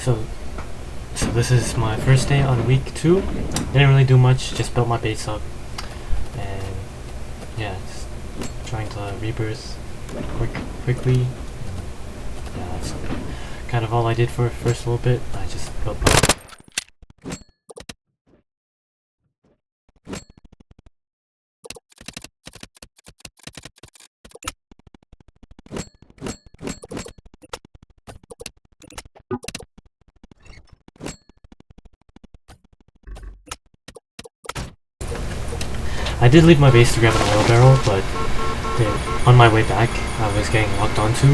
So, so this is my first day on week 2. Didn't really do much, just built my base up, and yeah, just trying to rebirth quickly. Yeah, that's kind of all I did for the first little bit. I just built my. I did leave my base to grab an oil barrel, but on my way back, I was getting locked onto.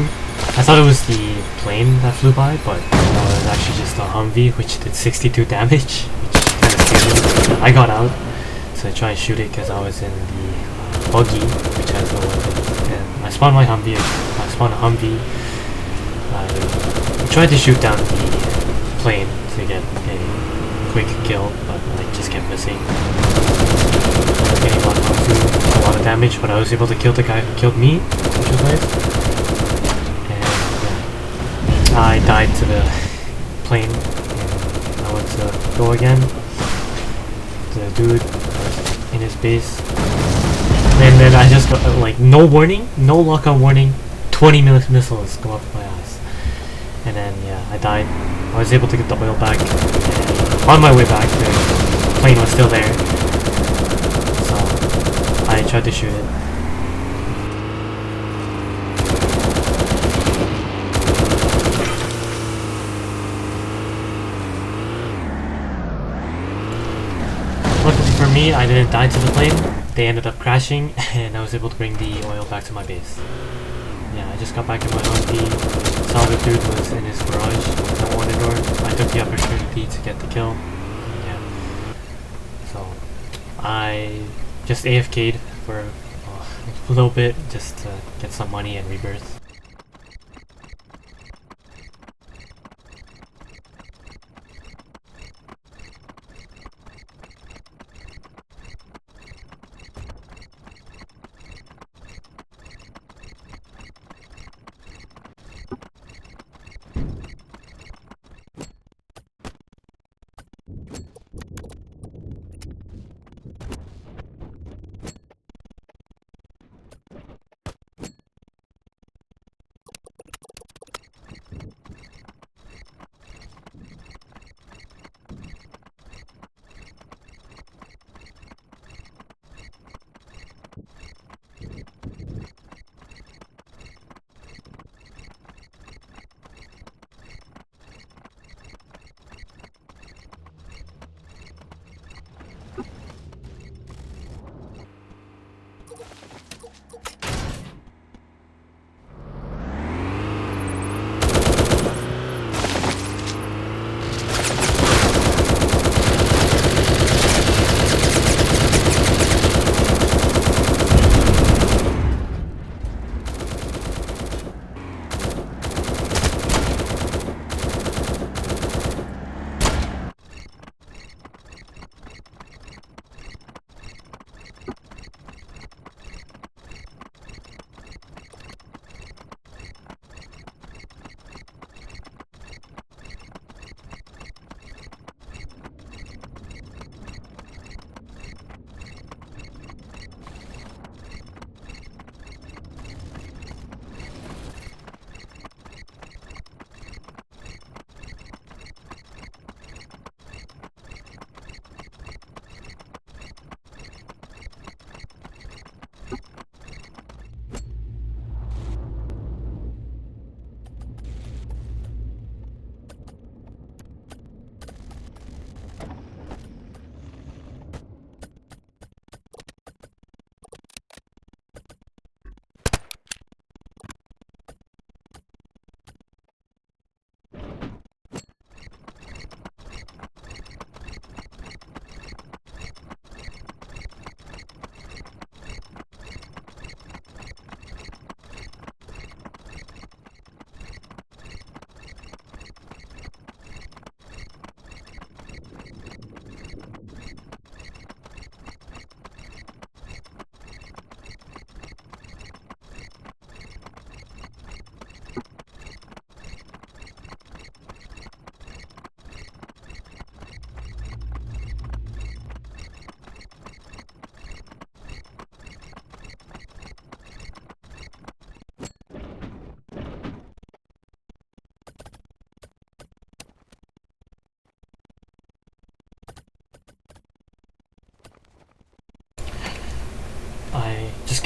I thought it was the plane that flew by, but no, it was actually just a Humvee, which did 62 damage, which kind of scared me. I got out to try and shoot it because I was in the buggy, which has no weapon. And I spawned my Humvee. I spawned a Humvee. I tried to shoot down the plane to get a quick kill, but I just kept missing. I was getting locked onto a lot of damage, but I was able to kill the guy who killed me, which was nice. And yeah, I died to the plane, and I went to go again. The dude was in his base, and then I just got like no warning, no lockout warning. 20 missiles come up my ass, and then yeah, I died. I was able to get the oil back, and on my way back, the plane was still there. I tried to shoot it. Luckily for me, I didn't die to the plane. They ended up crashing, and I was able to bring the oil back to my base. Yeah, I just got back in my Humvee, saw the dude was in his garage with that water door. I took the opportunity to get the kill. Yeah. So, I just AFK'd for a little bit just to get some money and rebirth.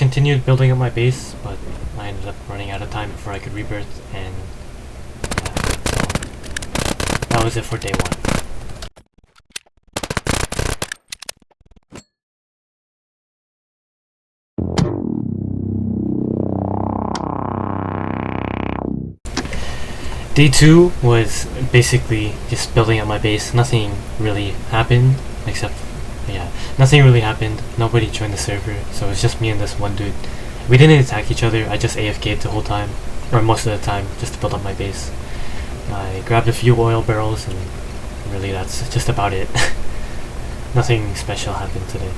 continued building up my base, but I ended up running out of time before I could rebirth, and so that was it for day 1. Day 2 was basically just building up my base. Nothing really happened, except, nothing really happened. Nobody joined the server, so it was just me and this one dude. We didn't attack each other, I just AFK'd the whole time, or most of the time, just to build up my base. I grabbed a few oil barrels, and really that's just about it. Nothing special happened today.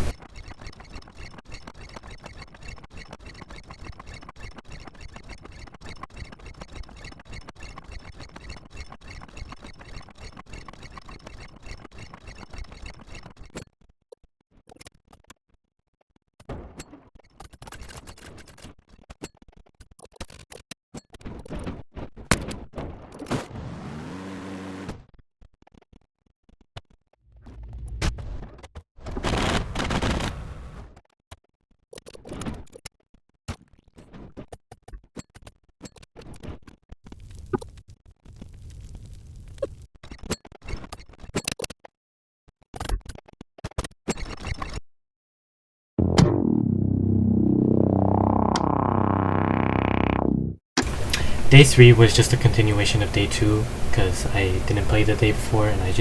Day 3 was just a continuation of day 2 because I didn't play the day before, and I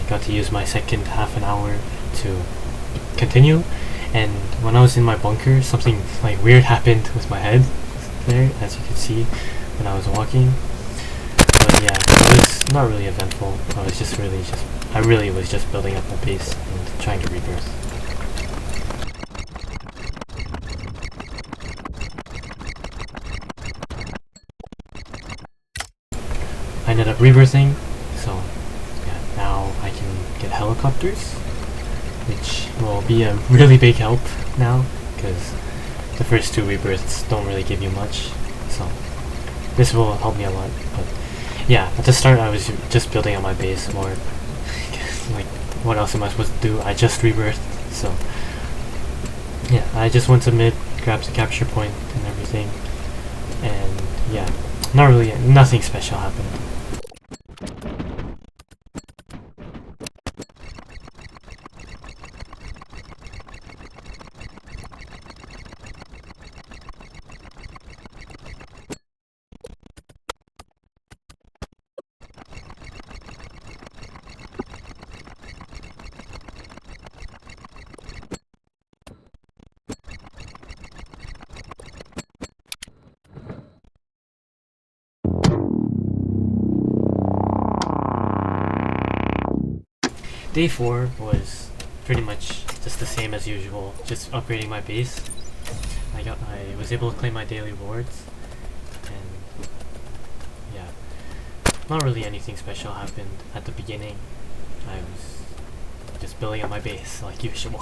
got to use my second half an hour to continue. And when I was in my bunker, something like weird happened with my head there, as you could see when I was walking. But yeah, it was not really eventful. I really was just building up my base and trying to rebirth. I ended up rebirthing, so yeah, now I can get helicopters, which will be a really big help now, because the first 2 rebirths don't really give you much, so this will help me a lot. But yeah, at the start I was just building up my base more. Like, what else am I supposed to do? I just rebirthed, so yeah, I just went to mid, grabbed the capture point and everything, and yeah, nothing special happened. Day 4 was pretty much just the same as usual, just upgrading my base. I was able to claim my daily rewards, and yeah, not really anything special happened at the beginning. I was just building up my base like usual.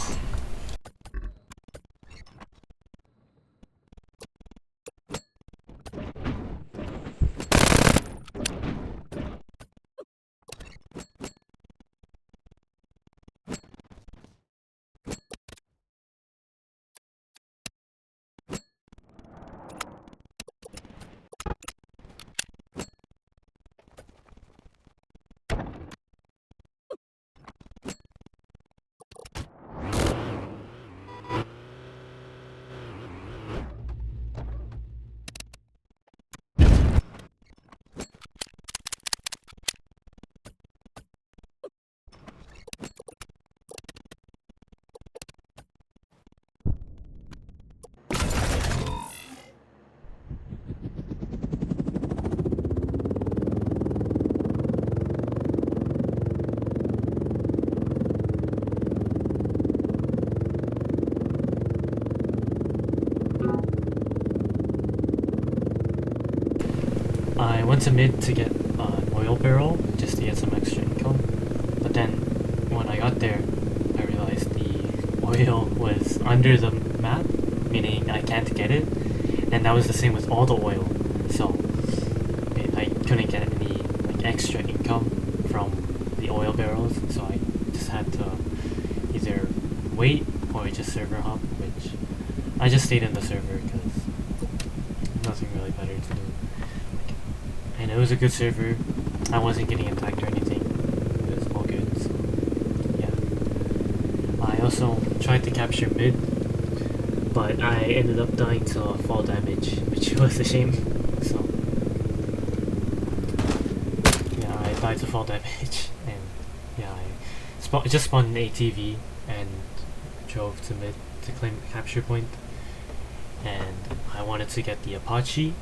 I went to mid to get an oil barrel just to get some extra income, but then when I got there I realized the oil was under the map, meaning I can't get it, and that was the same with all the oil, so I couldn't get any extra income from the oil barrels, so I just had to either wait or just server hop, which I just stayed in the server because nothing really better to do. And it was a good server. I wasn't getting attacked or anything. It was all good. So yeah. I also tried to capture mid, but I ended up dying to fall damage, which was a shame. So yeah, I died to fall damage, and yeah, I just spawned an ATV and drove to mid to claim the capture point, and I wanted to get the Apache.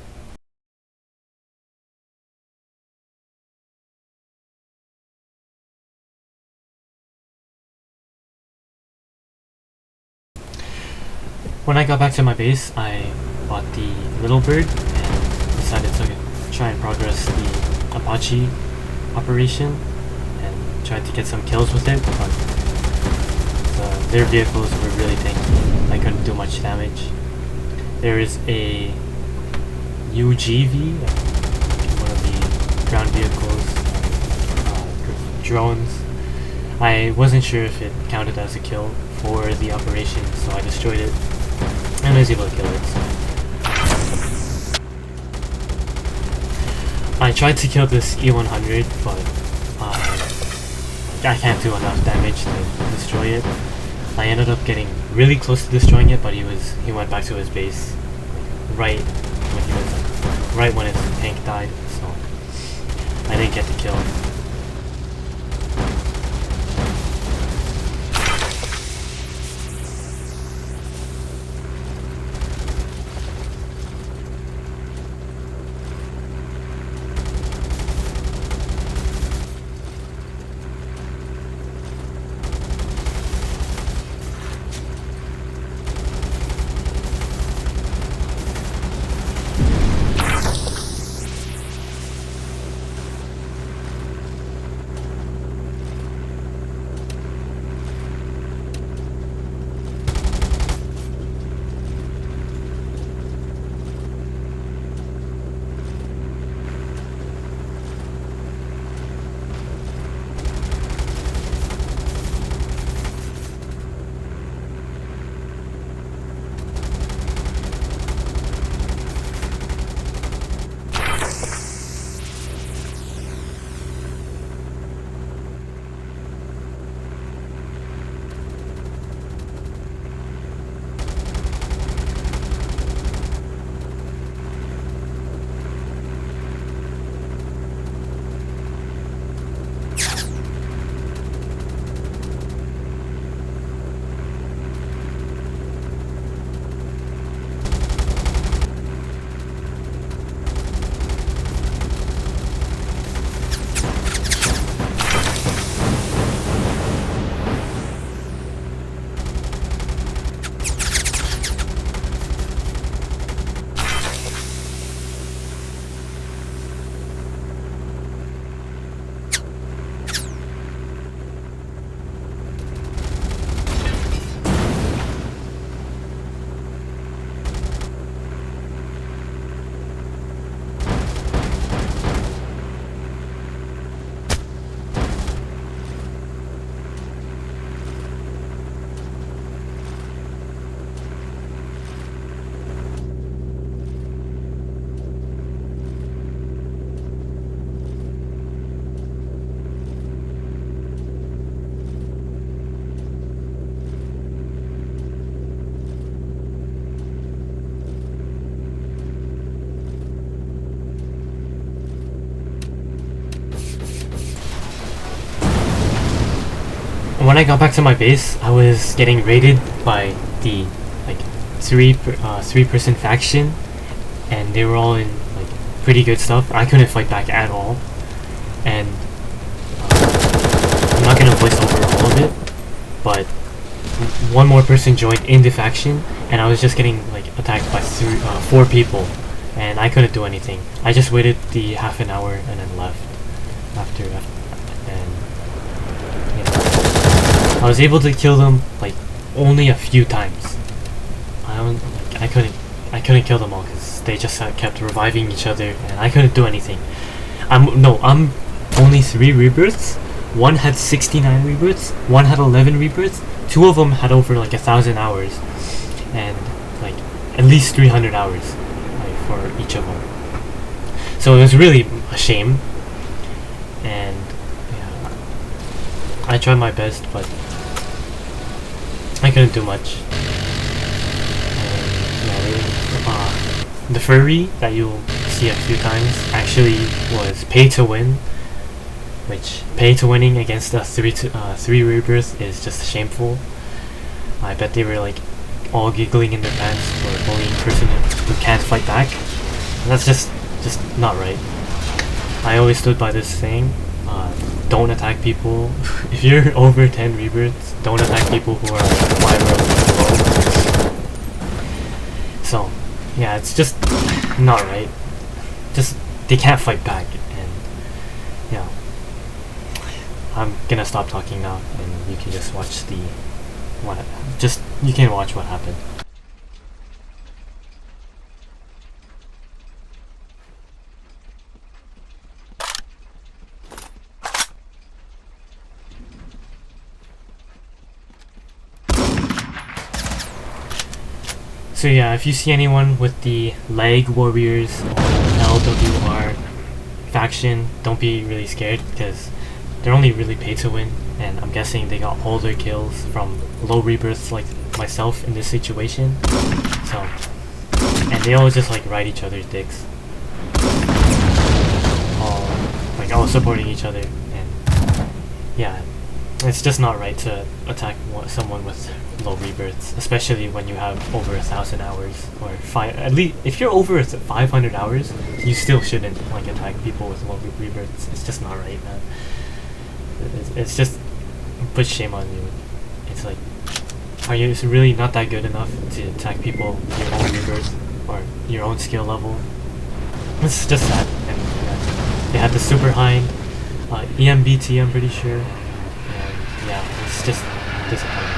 When I got back to my base, I bought the Little Bird and decided to try and progress the Apache operation and tried to get some kills with it, but their vehicles were really tanky. I couldn't do much damage. There is a UGV, one of the ground vehicles, drones. I wasn't sure if it counted as a kill for the operation, so I destroyed it. And I was able to kill it. So. I tried to kill this E100, but I can't do enough damage to destroy it. I ended up getting really close to destroying it, but he went back to his base right when his tank died. So I didn't get the kill. When I got back to my base, I was getting raided by the like three-person faction, and they were all in like pretty good stuff. I couldn't fight back at all, and I'm not gonna voice over all of it, but one more person joined in the faction, and I was just getting like attacked by four people, and I couldn't do anything. I just waited the half an hour and then left after and yeah. I was able to kill them like only a few times. I couldn't kill them all because they just kept reviving each other, and I couldn't do anything. I'm only 3 rebirths. One had 69 rebirths. One had 11 rebirths. 2 of them had over like 1,000 hours, and like at least 300 hours, like, for each of them. So it was really a shame, and yeah, I tried my best, but I couldn't do much. And yeah, the furry that you'll see a few times actually was pay to win, which pay to winning against a 3 rebirth is just shameful. I bet they were like all giggling in their pants for bullying a person who can't fight back. And that's just not right. I always stood by this saying, don't attack people. If you're over 10 rebirths, don't attack people who are like 5 or below. So yeah, it's just not right. Just they can't fight back, and yeah, I'm gonna stop talking now, and you can just watch you can watch what happened. So yeah, if you see anyone with the Leg Warriors or LWR faction, don't be really scared, because they're only really pay to win, and I'm guessing they got all their kills from low rebirths like myself in this situation. So, and they all just like ride each other's dicks, all supporting each other, and yeah, it's just not right to attack someone with low rebirths, especially when you have over 1,000 hours, or at least if you're over 500 hours, you still shouldn't like attack people with low rebirths. It's just not right, man. It's just puts shame on you. It's like, are you really not that good enough to attack people with your own rebirth or your own skill level? It's just sad. And they had the super hind, EMBT, I'm pretty sure. And yeah, it's just disappointing.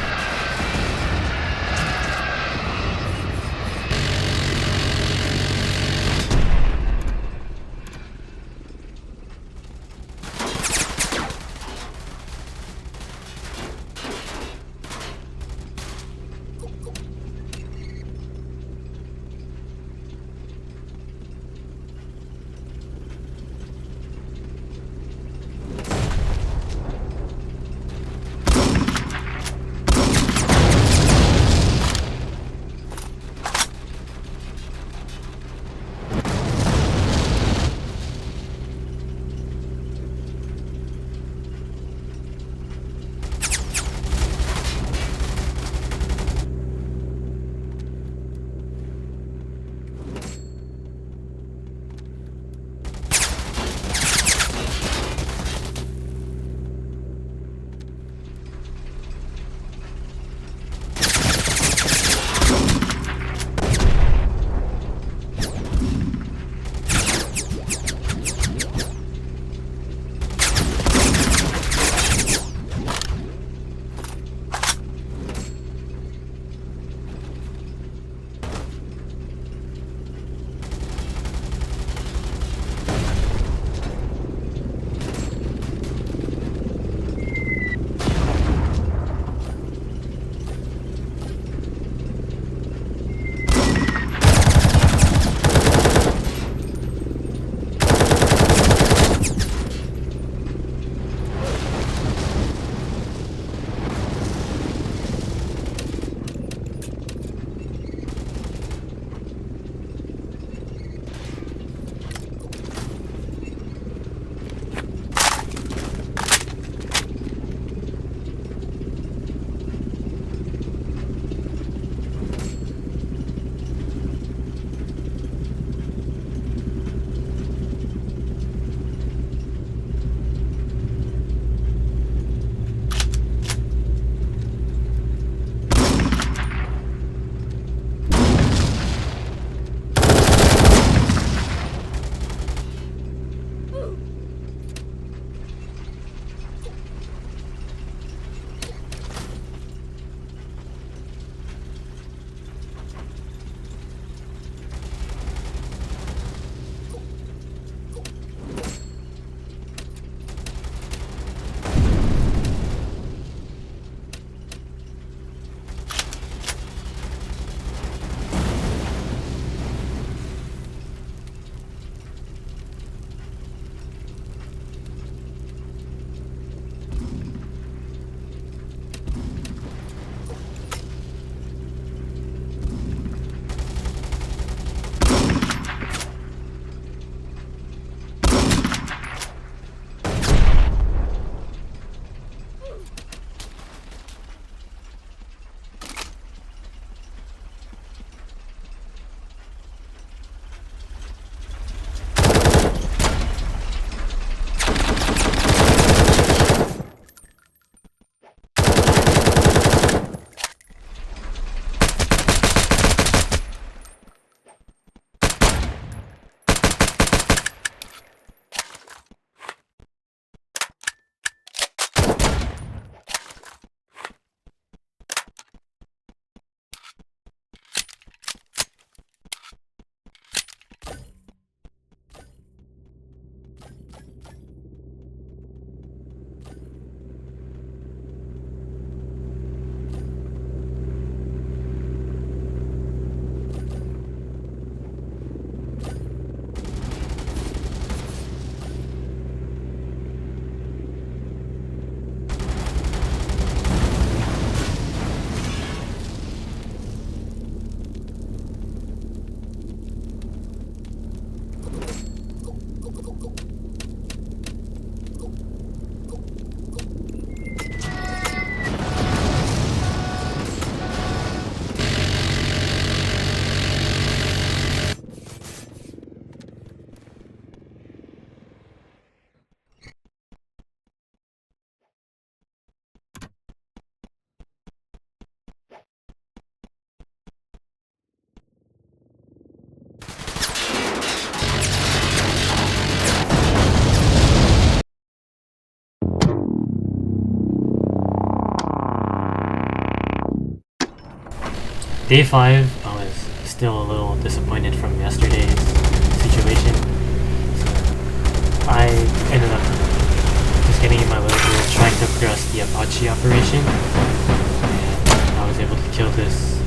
Day 5, I was still a little disappointed from yesterday's situation. So I ended up just getting in my little group trying to progress the Apache operation. And I was able to kill this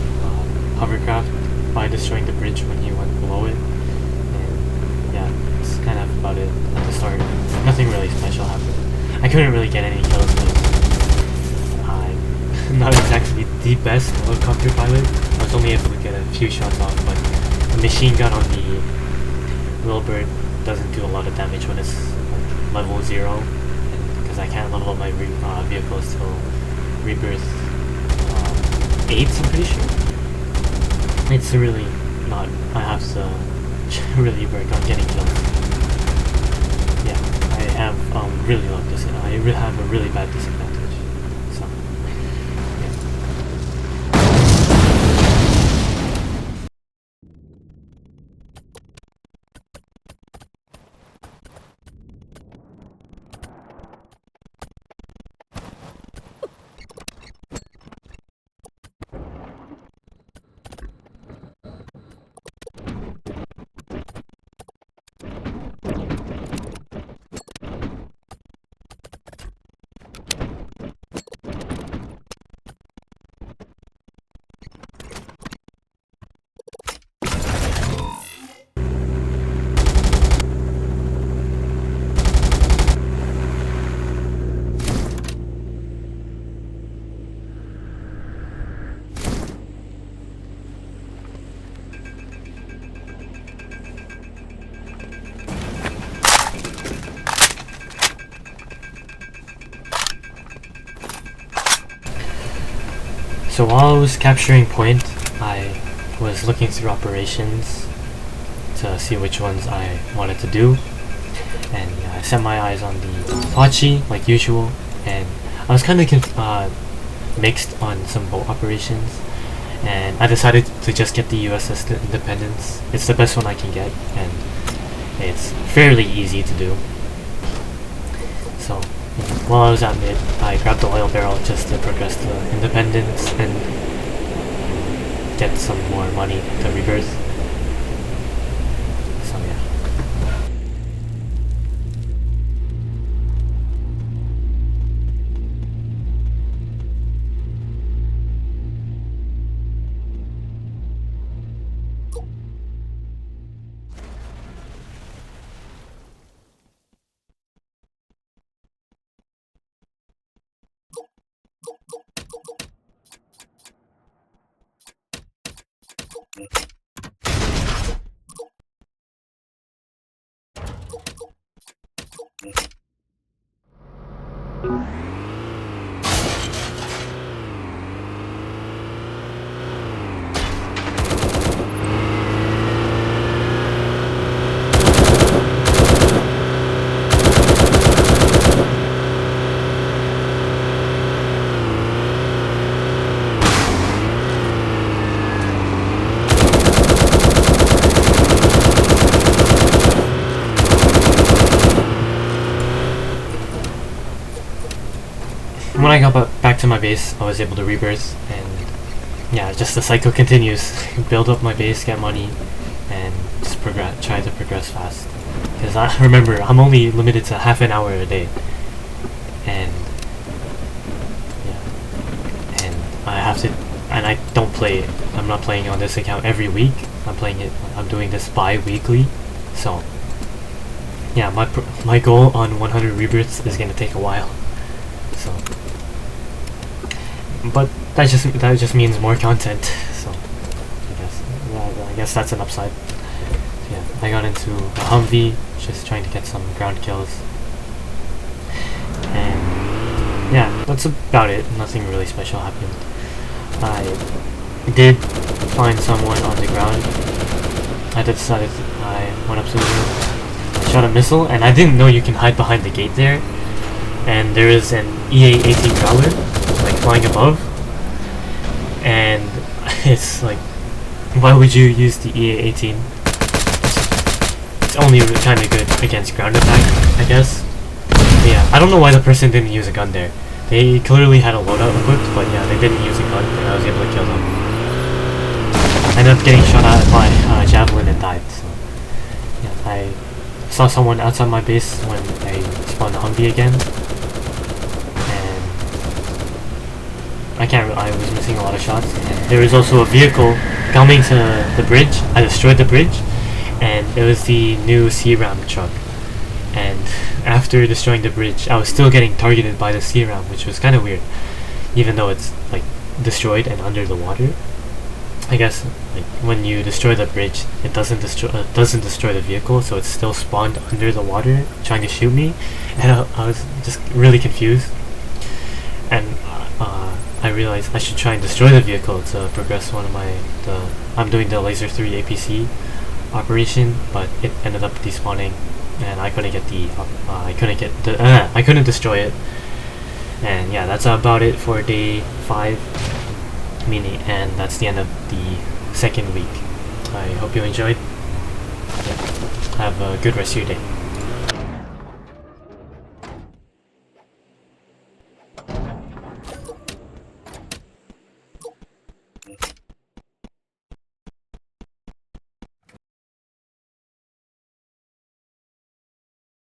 hovercraft by destroying the bridge when he went below it. And yeah, it's kind of about it at the start. Nothing really special happened. I couldn't really get any kills because I'm not exactly the best helicopter pilot. I was only able to get a few shots off, but the machine gun on the little bird doesn't do a lot of damage when it's like level 0, because I can't level up my vehicles till rebirth 8, I'm pretty sure. It's really not, I have to really work on getting kills. Yeah, I have really low I have a really bad disadvantage. So, yeah. So while I was capturing point, I was looking through operations to see which ones I wanted to do, and yeah, I set my eyes on the Apache like usual, and I was kind of mixed on some boat operations, and I decided to just get the USS Independence. It's the best one I can get, and it's fairly easy to do. So while I was at mid, I grabbed the oil barrel just to progress to Independence and get some more money to rebirth. So yeah. When I got back to my base, I was able to rebirth, and yeah, just the cycle continues. Build up my base, get money, and just try to progress fast. Because I remember, I'm only limited to half an hour a day, and yeah, and I have to, and I don't play. I'm not playing on this account every week. I'm doing this bi-weekly, so yeah, my goal on 100 rebirths is gonna take a while. So. But that just means more content, so I guess that's an upside. Yeah, I got into a Humvee, just trying to get some ground kills, and yeah, that's about it. Nothing really special happened. I did find someone on the ground. I went up to him, shot a missile, and I didn't know you can hide behind the gate there. And there is an EA-18 Growler like flying above, and it's like, why would you use the EA-18? It's only kind of good against ground attack, I guess. But yeah, I don't know why the person didn't use a gun there. They clearly had a loadout equipped, but yeah, they didn't use a gun, and I was able to kill them. I ended up getting shot at by javelin and died. So yeah, I saw someone outside my base when I spawned the Humvee again, and I was missing a lot of shots. And there was also a vehicle coming to the bridge. I destroyed the bridge, and it was the new C-Ram truck. And after destroying the bridge, I was still getting targeted by the C-Ram, which was kind of weird, even though it's like destroyed and under the water. I guess like when you destroy the bridge, it doesn't destroy the vehicle, so it's still spawned under the water trying to shoot me, and I was just really confused. And I realized I should try and destroy the vehicle to progress one of I'm doing the laser 3 APC operation, but it ended up despawning, and I couldn't destroy it. And yeah, that's about it for day 5. And that's the end of the second week. I hope you enjoyed. Yeah. Have a good rest of your day.